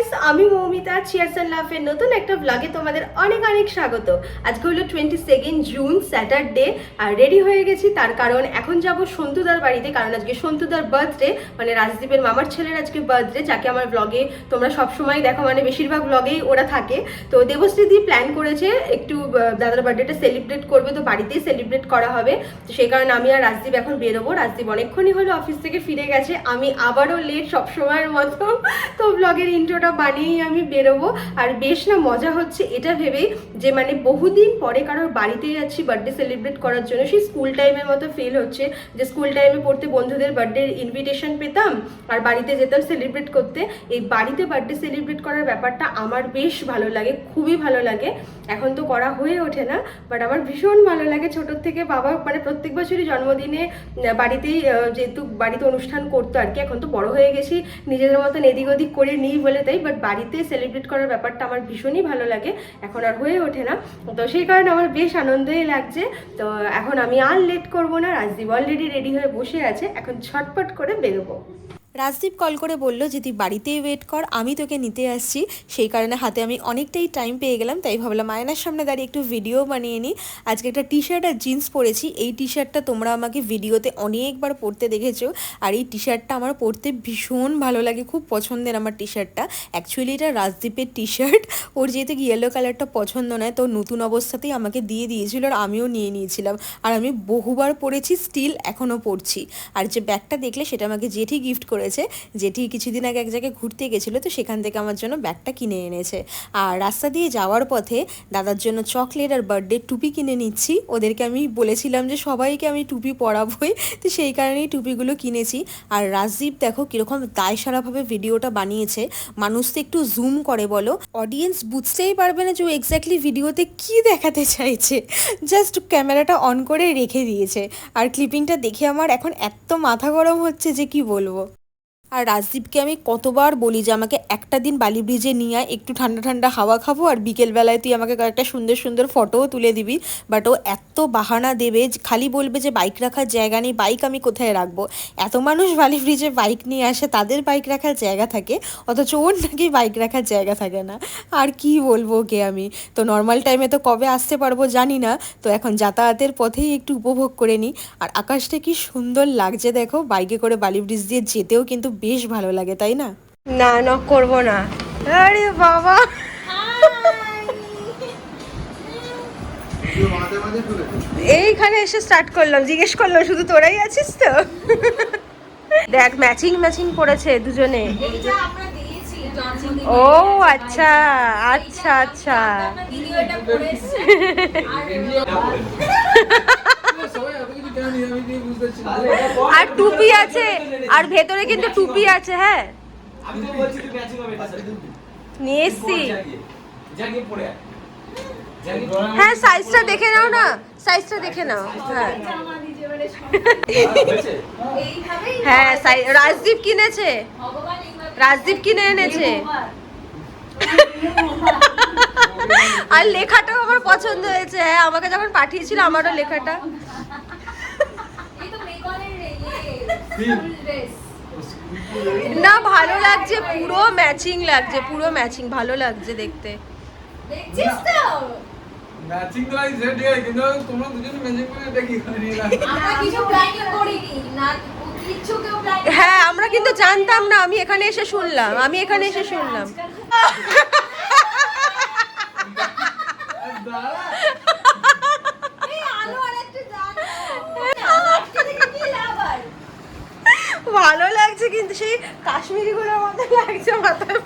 Guys, আমি Moumita cheers and লাভের নতুন একটা ব্লগে তোমাদের অনেক অনেক স্বাগত। আজকে হলো 22 জুন স্যাটারডে আর রেডি হয়ে গেছি, তার কারণ এখন যাব সন্তুদার বাড়িতে, কারণ আজকে সন্তুদার বার্থডে, মানে রাজদীপের মামার ছেলের আজকে বার্থডে, যাকে আমার ব্লগে তোমরা সবসময় দেখো, মানে বেশিরভাগ ব্লগেই ওরা থাকে। তো দেবশ্রীদি প্ল্যান করেছে একটু দাদার বার্থডেটা সেলিব্রেট করবে, তো বাড়িতেই সেলিব্রেট করা হবে। তো সেই কারণে আমি আর রাজদীপ এখন বেরোবো। রাজদীপ অনেকক্ষণই হলো অফিস থেকে ফিরে গেছে, আমি আবারও লেট সবসময়ের মতো। তো ব্লগের ইন্ট্রোটা বানিয়েই আমি বেরোবো। আর বেশ না মজা হচ্ছে এটা ভেবেই যে মানে বহুদিন পরে কারোর বাড়িতে যাচ্ছি বার্থডে সেলিব্রেট করার জন্য। সেই স্কুল টাইমের মতো ফিল হচ্ছে, যে স্কুল টাইমে পড়তে বন্ধুদের বার্থডে ইনভিটেশন পেতাম আর বাড়িতে যেতাম সেলিব্রেট করতে। এই বাড়িতে বার্থডে সেলিব্রেট করার ব্যাপারটা আমার বেশ ভালো লাগে, খুবই ভালো লাগে। এখন তো করা হয়ে ওঠে না, বাট আমার ভীষণ ভালো লাগে। ছোটোর থেকে বাবা মানে প্রত্যেক বছরই জন্মদিনে বাড়িতেই যেহেতু বাড়িতে অনুষ্ঠান করতো আর কি। এখন তো বড় হয়ে গেছি, নিজেদের মতন এদিক ওদিক করে নিই বলে তাই, বাট বাড়িতে সেলিব্রেট করার ব্যাপারটা আমার ভীষণই ভালো লাগে। এখন আর হয়ে ওঠে না, তো সেই কারণে আমার বেশ আনন্দই লাগছে। তো এখন আমি আর লেট করবো না, রাজদীপ অলরেডি রেডি হয়ে বসে আছে, এখন ঝটপট করে বেরোবো। রাজদীপ কল করে বলল যে তুই বাড়িতেই ওয়েট কর, আমি তোকে নিতে আসছি। সেই কারণে হাতে আমি অনেকটাই টাইম পেয়ে গেলাম, তাই ভাবলাম আয়নার সামনে দাঁড়িয়ে একটু ভিডিও বানিয়ে নিই। আজকে একটা টি শার্ট আর জিন্স পরেছি। এই টি শার্টটা তোমরা আমাকে ভিডিওতে অনেকবার পরতে দেখেছো, আর এই টি শার্টটা আমার পরতে ভীষণ ভালো লাগে, খুব পছন্দের আমার টি শার্টটা। অ্যাকচুয়ালি এটা রাজদীপের টি শার্ট, ওর যেহেতু ইয়েলো কালারটা পছন্দ নয়, তো নতুন অবস্থাতেই আমাকে দিয়ে দিয়েছিল আর আমিও নিয়ে নিয়েছিলাম। আর আমি বহুবার পরেছি, স্টিল এখনও পরছি। আর যে ব্যাগটা দেখলে সেটা আমাকে জেঠি গিফট করেছে। যেটি কিছুদিন আগে এক জায়গায় ঘুরতে গেছিলো, তো সেখান থেকে আমার জন্য ব্যাগটা কিনে এনেছে। আর রাস্তা দিয়ে যাওয়ার পথে দাদার জন্য চকলেট আর বার্থডে টুপি কিনে নিচ্ছি। ওদেরকে আমি বলেছিলাম যে সবাইকে আমি টুপি পরাবোই, তো সেই কারণেই টুপিগুলো কিনেছি। আর রাজদীপ দেখো কীরকম দায়সারাভাবে ভিডিওটা বানিয়েছে। মানুষ তো একটু জুম করে বলো, অডিয়েন্স বুঝতেই পারবে না যে ও এক্স্যাক্টলি ভিডিওতে কী দেখাতে চাইছে। জাস্ট ক্যামেরাটা অন করে রেখে দিয়েছে। আর ক্লিপিংটা দেখে আমার এখন এত মাথা গরম হচ্ছে যে কি বলবো। আর রাজদীপকে আমি কতবার বলি যে আমাকে একটা দিন বালি ব্রিজে নিয়ে আয়, একটু ঠান্ডা ঠান্ডা হাওয়া খাবো, আর বিকেলবেলায় তুই আমাকে কয়েকটা সুন্দর সুন্দর ফটোও তুলে দিবি। বাট ও এত বাহানা দেবে, খালি বলবে যে বাইক রাখার জায়গা নেই, বাইক আমি কোথায় রাখবো। এত মানুষ বালি ব্রিজে বাইক নিয়ে আসে, তাদের বাইক রাখার জায়গা থাকে, অথচ ওর নাকি বাইক রাখার জায়গা থাকে না। আর কি বলবো ওকে আমি। তো নর্মাল টাইমে তো কবে আসতে পারবো জানি না, তো এখন যাতায়াতের পথেই একটু উপভোগ করে নিই। আর আকাশটা কি সুন্দর লাগছে দেখো, বাইকে করে বালি ব্রিজ দিয়ে যেতেও কিন্তু বেশ ভালো লাগে, তাই না? না নক করবো না। আরে বাবা, এইখানে এসে স্টার্ট করলাম, জিজ্ঞেস করলাম শুধু তোরাই আছিস তো। দেখ ম্যাচিং ম্যাচিং পড়েছে দুজনে। ও আচ্ছা আচ্ছা আচ্ছা। আর টুপি আছে, আর ভেতরে কিন্তু টুপি আছে। হ্যাঁ নিয়ে এসছি। হ্যাঁ সাইজটা দেখে নাও না, সাইজটা দেখে নাও। হ্যাঁ হ্যাঁ রাজদীপ কিনেছে, রাজদীপ কিনে এনেছে। আর লেখাটাও আমার পছন্দ হয়েছে। হ্যাঁ আমাকে যখন পাঠিয়েছিল আমারও লেখাটা। না ভালো লাগছে, পুরো ম্যাচিং লাগছে, পুরো ম্যাচিং, ভালো লাগছে দেখতে। দেখছিস তো ম্যাচিং তো লাইক সেট হয়, কিন্তু তোমরা দুজন ম্যাচিং করে দেখি আমরা কিছু প্ল্যানিং করিনি না, কিছু কেউ প্ল্যানিং। হ্যাঁ আমরা কিন্তু জানতাম না, আমি এখানে এসে শুনলাম, আমি এখানে এসে শুনলাম। ভালো লাগছে কিন্তু সেই কাশ্মীরি গুলোর মতো লাগছে মাথায়।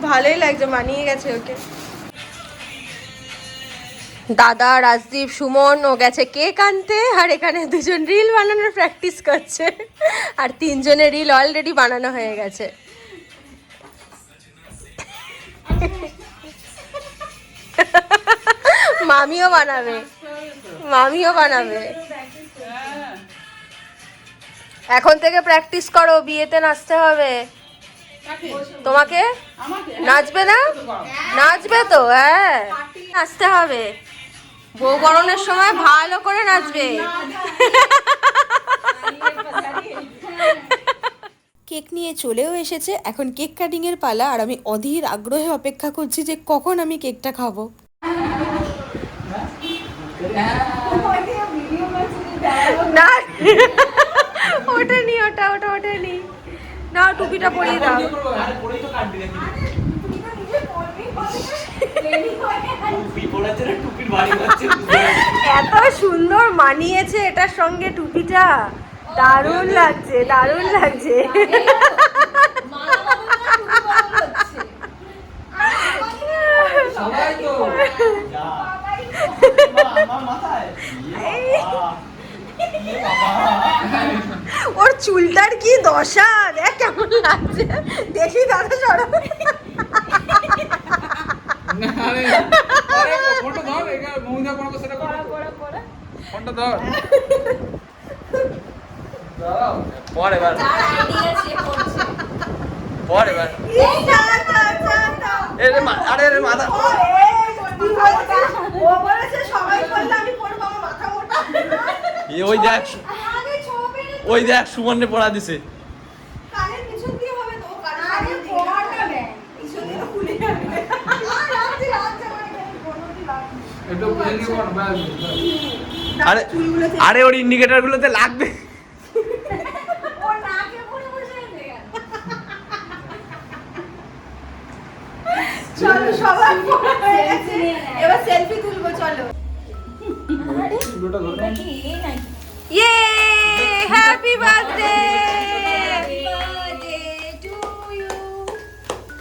ভালোই লাগছে, মানিয়ে গেছে ওকে। দাদা রাজদীপ সুমন ও গেছে কেক আনতে, আর এখানে দুজন রিল বানানোর প্র্যাকটিস করছে। আর তিনজনের রিল অলরেডি বানানো হয়ে গেছে। মামিও বানাবে, মামিও বানাবে। এখন থেকে প্র্যাকটিস করো, বিয়েতে নাচতে হবে তোমাকে। নাচবে না? নাচবে তো, হ্যাঁ নাচতে হবে। বউ বরণের সময় ভালো করে নাচবে। কেক নিয়ে চলেও এসেছে। এখন কেক কাটিংয়ের পালা, আর আমি অধীর আগ্রহে অপেক্ষা করছি যে কখন আমি কেকটা খাবো। না ওটা নি, ওটা ওটা ওটা নি না, টুপিটা পরিয়ে দাও। এত সুন্দর মানিয়েছে এটার সঙ্গে টুপিটা, দারুণ লাগছে, দারুণ লাগছে। ওর চুলটার কি দশা দেখ, কেমন লাগছে দেখি। দাদা সরো, ওই দেখ সুমনে পড়া দিছে। আরে আরে ওর ইন্ডিকেটর গুলোতে লাগবে। চলো সবাই এবার সেলফি তুলবো, চলো। ইয়ে happy birthday to you,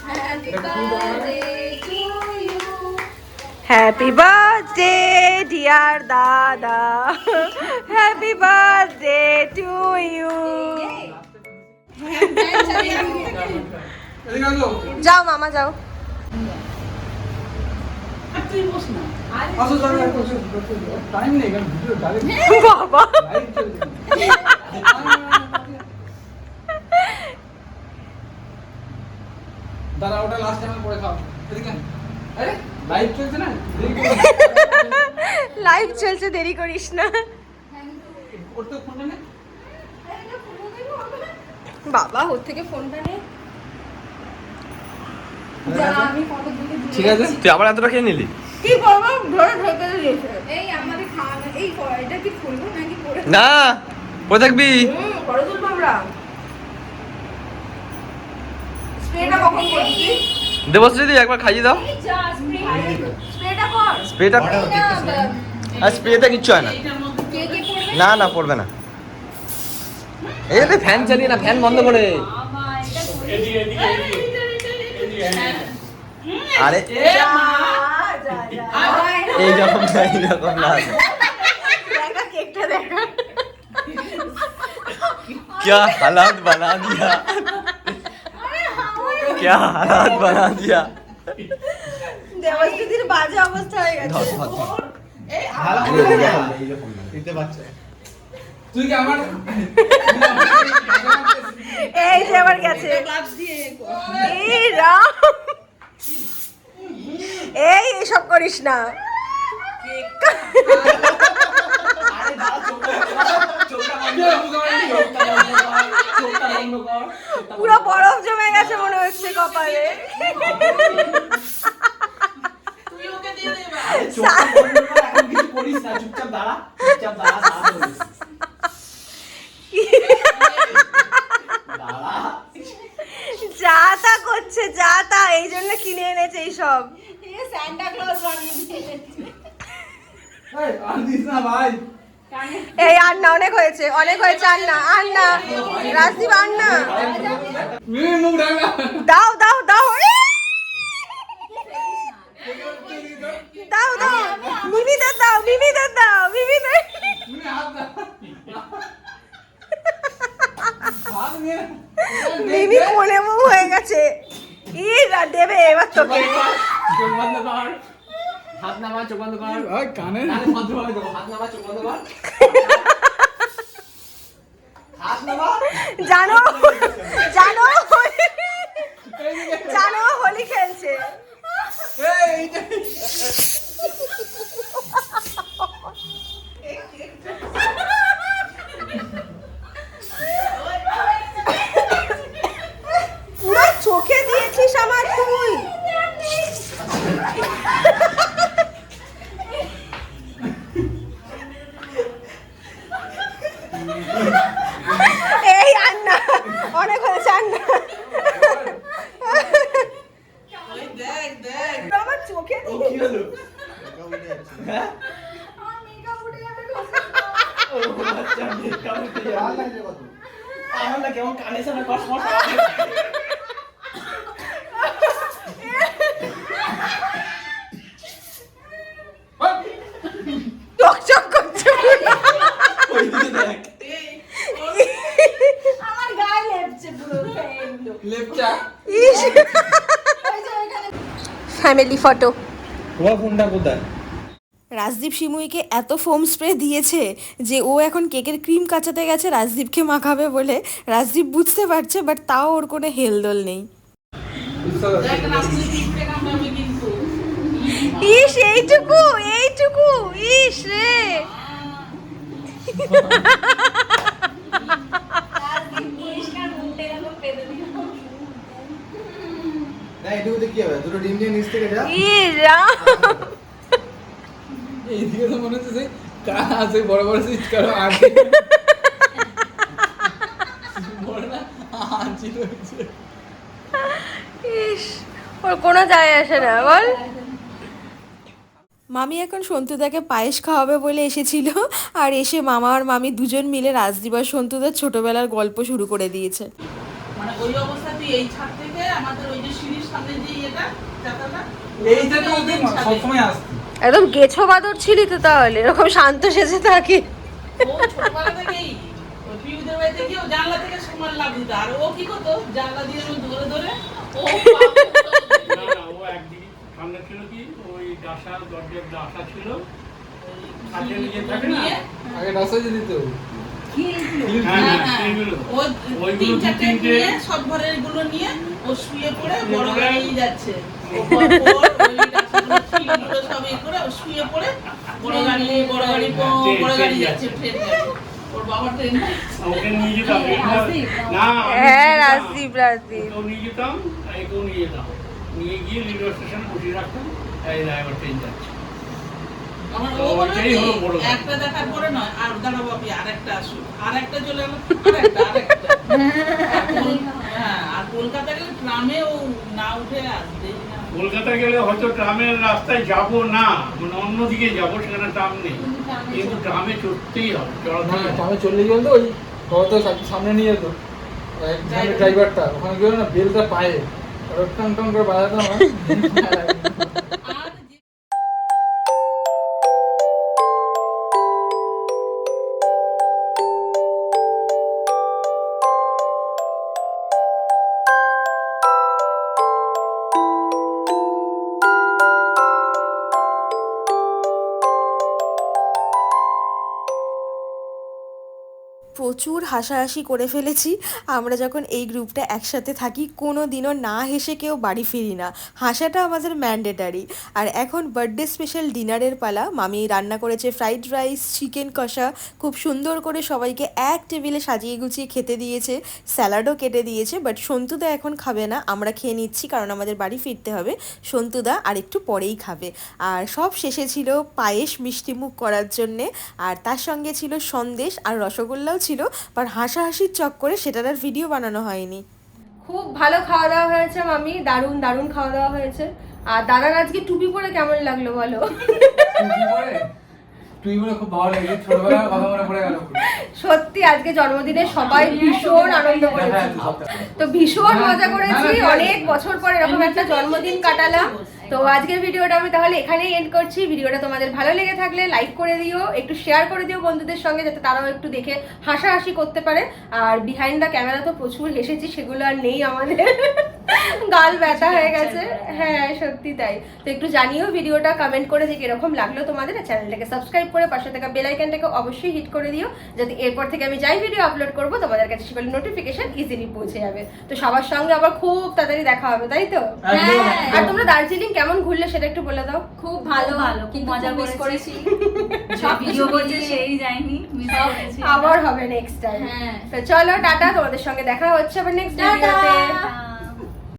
happy birthday to you, happy birthday dear dada, happy birthday to you. যাও মামা যাও। বাবা দাঁড়া, ওটা লাস্ট টাইম পরে খাও। আরে লাইভ চলছে না, লাইভ চলছে, দেরি করিস না। ওর তো ফোনটা নে। বাবা ওর থেকে ফোনটা নে। ঠিক আছে, তুই আবার এতটা খেয়ে নিলি? কি করবো, ধরে ঢেকে দিয়েছে। এই আমাদের খাওয়া, এই এটা কি খুলবো নাকি পরে? না, পরে থাকবি। পরে তুলবো আমরা। স্প্রেটা কখন করবি? দেবশ্রী একবার খাইয়ে দাও। স্প্রেটা কর। স্প্রেটা আর স্প্রেতে কিচ্ছু হয় না। না না, পড়বে না। এই রে ফ্যান চালিয়ে না, ফ্যান বন্ধ করে। আরে এইরকম না, এইরকম না। দেখা কেকটা দেখা। क्या हालात बना दिया, क्या हालात बना दिया। দেবশ্রীর বাজে অবস্থা হয়ে গেছে। তুই কি আমার এই যে আবার গেছে। এই রাম, এই এসব করিস না। পুরো বরফ জমে গেছে মনে হচ্ছে কপালে। যা তা করছে, যা তা, এই জন্য কিনে এনেছে এইসব। এই আর না, অনেক হয়েছে, অনেক হয়েছে, আর না, আর না রাজদীপ, আর না। দাও দাও দাও, দাও দাও, মিমিদের দাও, মিমিদের দাও, মিমিদের। মিমি কোলে বউ হয়ে গেছে। দেবে এবার তোকে। হাত নামা, চোখ বন্ধ কর। কানে ভদ্রভাবে দেবো। হাত নামা, চোখ বন্ধ কর। হাত নামা। জানো জানো জানো হোলি খেলছে। আমার না কেমন কানে শোনা কষ্ট কষ্ট চকচক করছে ওই দিকে দেখ আমার গায়ে লেপছে পুরো ফ্যানগুলো। লেপচা ইস ফ্যামিলি ফটো। তোমার ফোনটা কোথায়? রাজদীপ শিমুইকে এত ফোম স্প্রে দিয়েছে যে ও এখন কেকের ক্রিম কাচাতে গেছে রাজদীপকে মাখাবে বলে। রাজদীপ বুঝতে পারছে, বাট তাও ওর কোনো হেলদোল নেই। ইস এইটুকু এইটুকু ইস রে না এটুকুতে কি হবে? দুটো ডিম নিয়ে নিচ থেকে যা। ইস রাম এইদিকে তো মনে হচ্ছে কান আছে বড় বড় সুইচ করো আগে বড় না আঁচি রয়েছে। ইস ওর কোনো যায় আসে না বল। মামি এখন সন্তুদাকে পায়েস খাওয়াবে বলে এসেছিল, আর এসে মামা আর মামি দুজন মিলে রাজদীপ আর সন্তুদার ছোটবেলার গল্প শুরু করে দিয়েছে। মানে ওই অবস্থাতে এই ছাদ থেকে আমাদের ওই যে সিঁড়ির সামনে যে ইয়েটা চাতাটা এইটা তো ওদের সবসময় আসতো। একদম গেছো বাদর ছিলি তো তাহলে, এরকম শান্ত সেজে থাকি। ও ছোটবেলা থেকেই ওই পিউদের বাড়িতে গিয়ে ও জানলা থেকে সময় লাভ দিত আর ও কি করতো জানলা দিয়ে ও ধরে ধরে ও না না ও একদিকে সামনে ছিল কি ওই ডাসা দরজার ডাসা ছিল কাঠের ইয়ে থাকে না আগে রাস্তায় দিত হ্যাঁ হ্যাঁ সেইগুলো ও তিন চারটে নিয়ে সব ঘরের গুলো নিয়ে ও শুয়ে পড়ে বড় গাড়ি যাচ্ছে ও পর পর ওই রাস্তাগুলো ছিলগুলো সব ইয়ে করে ও শুয়ে পড়ে বড় গাড়ি বড় গাড়ি যাচ্ছে ট্রেন যাচ্ছে ওর বাবা ট্রেন ওকে নিয়ে যেতাম না হ্যাঁ রাজদীপ রাজদীপ ওকেও নিয়ে যেতাম একেও নিয়ে যেতাম নিয়ে গিয়ে রেলওয়ে স্টেশনে বসিয়ে রাখতাম এই ড্রাইভার ট্রেন যাচ্ছে আমার ও ওইটাই হলো বড় গাড়ি। একটা দেখার পরে নয় আর দাঁড়াবো আপনি আরেকটা আসুন আরেকটা চলে গেল আরেকটা হ্যাঁ আর কলকাতা গেলে ট্রামে ও না উঠে আসবেই না কলকাতা গেলে হয়তো ট্রামের রাস্তায় যাব না মানে অন্যদিকে যাবো সেখানে ট্রাম নেই কিন্তু ট্রামে চড়তেই হবে চড়াতে হ্যাঁ আমি চলে গেল তো ওই কত সামনে নিয়ে যেত ড্রাইভারটা ওখানে গেল না বেলটা পায়ে টন টন করে বাজাতাম আর যে- প্রচুর হাসাহাসি করে ফেলেছি। আমরা যখন এই গ্রুপটা একসাথে থাকি কোনো দিনও না হেসে কেউ বাড়ি ফিরি না, হাসাটা আমাদের ম্যান্ডেটারি। আর এখন বার্থডে স্পেশাল ডিনারের পালা। মামি রান্না করেছে ফ্রাইড রাইস, চিকেন কষা, খুব সুন্দর করে সবাইকে এক টেবিলে সাজিয়ে গুছিয়ে খেতে দিয়েছে, স্যালাডও কেটে দিয়েছে। বাট সন্তুদা এখন খাবে না, আমরা খেয়ে নিচ্ছি কারণ আমাদের বাড়ি ফিরতে হবে। সন্তুদা আর একটু পরেই খাবে। আর সব শেষে ছিল পায়েস মিষ্টিমুখ করার জন্যে, আর তার সঙ্গে ছিল সন্দেশ আর রসগোল্লাও ছিল, বাট হাসাহাসির চক্করে সেটার আর ভিডিও বানানো হয়নি। খুব ভালো খাওয়া দাওয়া হয়েছে মামি, দারুণ দারুণ খাওয়া দাওয়া হয়েছে। আর দাদার আজকে টুপি পরে কেমন লাগলো বলো? তুই বলে খুব ভালো লাগে ছোটবেলার কথা মনে পড়ে গেল সত্যি আজকে জন্মদিনে সবাই ভীষণ আনন্দ করেছি, তো ভীষণ মজা করেছি। অনেক বছর পর এরকম একটা জন্মদিন কাটালাম। তো আজকের ভিডিওটা আমি তাহলে এখানেই এন্ড করছি। ভিডিওটা তোমাদের ভালো লেগে থাকলে লাইক করে দিও, একটু শেয়ার করে দিও বন্ধুদের সঙ্গে, যাতে তারাও একটু দেখে হাসাহাসি করতে পারে। আর বিহাইন্ড দ্য ক্যামেরা তো প্রচুর হেসেছি, সেগুলো আর নেই আমাদের, গাল ব্যথা হয়ে গেছে। হ্যাঁ সত্যি তাই। তো একটু জানিও ভিডিওটা কমেন্ট করে যে কিরকম লাগলো তোমাদের। চ্যানেলটাকে সাবস্ক্রাইব করে পাশে থাকা বেল আইকনটাকে অবশ্যই হিট করে দিও, যাতে এরপর থেকে আমি যাই ভিডিও আপলোড করবো তোমাদের কাছে সেগুলো নোটিফিকেশন ইজিলি পৌঁছে যাবে। তো সবার সঙ্গে আবার খুব তাড়াতাড়ি দেখা হবে, তাই তো? আর তোমরা দার্জিলিং কেমন ঘুরলে সেটা একটু বলে দাও। খুব ভালো ভালো খুব মজা করেছি সব ভিডিও করছে সেই যায়নি মিস করেছি আবার হবে নেক্সট টাইম। হ্যাঁ। তো চলো টাটা, তোমাদের সঙ্গে দেখা হচ্ছে আবার নেক্সট ভিডিওতে।